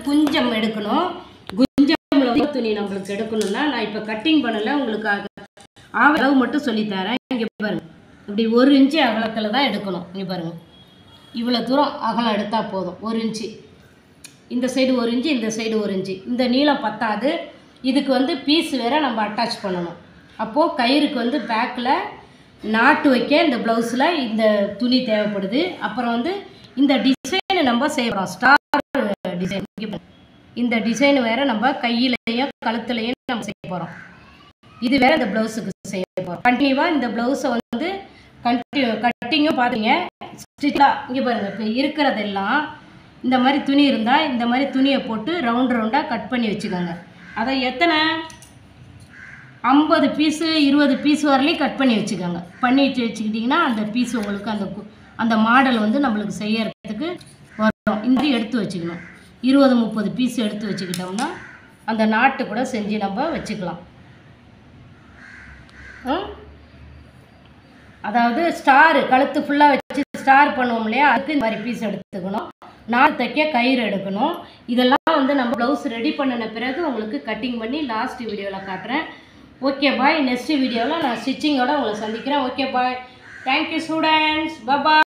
குஞ்சம் எடுக்கணும். குஞ்சம்ல வந்து துணி நம்மளுக்கு எடுக்கணும்னா நான் இப்போ கட்டிங் பண்ணல, உங்களுக்கு அளவு மட்டும் சொல்லித்தரேன். இங்கே பாருங்க, இப்படி 1 இன்ச்சு அகலத்தில் தான் எடுக்கணும். இங்கே பாருங்க, இவ்வளோ தூரம் அகலம் எடுத்தால் போதும். 1 இன்ச்சு இந்த சைடு, 1 இன்ச்சு இந்த சைடு 1 இன்ச்சு. இந்த நீளம் பத்தாது. இதுக்கு வந்து பீஸ் வேறு நம்ம அட்டாச் பண்ணணும். அப்போது கயிறுக்கு வந்து பேக்கில் நாட்டு வைக்க இந்த ப்ளவுஸில் இந்த துணி தேவைப்படுது. அப்புறம் வந்து இந்த டிசைனை நம்ம செய்கிறோம், ஸ்டார் டிசைன். இந்த டிசைன் வேறு நம்ம கையிலையும் கழுத்துலையும் நம்ம செய்ய போகிறோம். இது வேறு இந்த ப்ளவுஸுக்கு செய்ய போகிறோம். கண்டினியூவாக இந்த ப்ளவுஸை வந்து கட்டிங்கும் பார்த்தீங்க, ஸ்டிச்சாக. இங்கே பாருங்கள், இப்போ இருக்கிறதெல்லாம் இந்த மாதிரி துணி இருந்தால் இந்த மாதிரி துணியை போட்டு ரவுண்டாக கட் பண்ணி வச்சுக்கோங்க. அதை எத்தனை 50 பீஸு 20 பீஸ் வரலையும் கட் பண்ணி வச்சுக்கோங்க. பண்ணிட்டு வச்சுக்கிட்டிங்கன்னா அந்த பீஸ் உங்களுக்கு அந்த மாடல் வந்து நம்மளுக்கு செய்யறதுக்கு வரும். இந்த எடுத்து வச்சுக்கணும். 20-30 பீஸ் எடுத்து வச்சுக்கிட்டோம்னா அந்த நாட்டு கூட செஞ்சு நம்ம வச்சுக்கலாம். அதாவது ஸ்டார் கழுத்து ஃபுல்லாக வச்சு ஸ்டார் பண்ணுவோம் இல்லையா, அதுக்கு இந்த மாதிரி பீஸ் எடுத்துக்கணும். நாட் தைக்க கயிறு எடுக்கணும். இதெல்லாம் வந்து நம்ம ப்ளவுஸ் ரெடி பண்ணின பிறகு உங்களுக்கு கட்டிங் பண்ணி லாஸ்ட் வீடியோவில் காட்டுறேன். Okay bye. நெக்ஸ்ட் வீடியோவில் நான் ஸ்டிச்சிங்கோட உங்களை சந்திக்கிறேன். Okay bye. Thank you students. பாய்.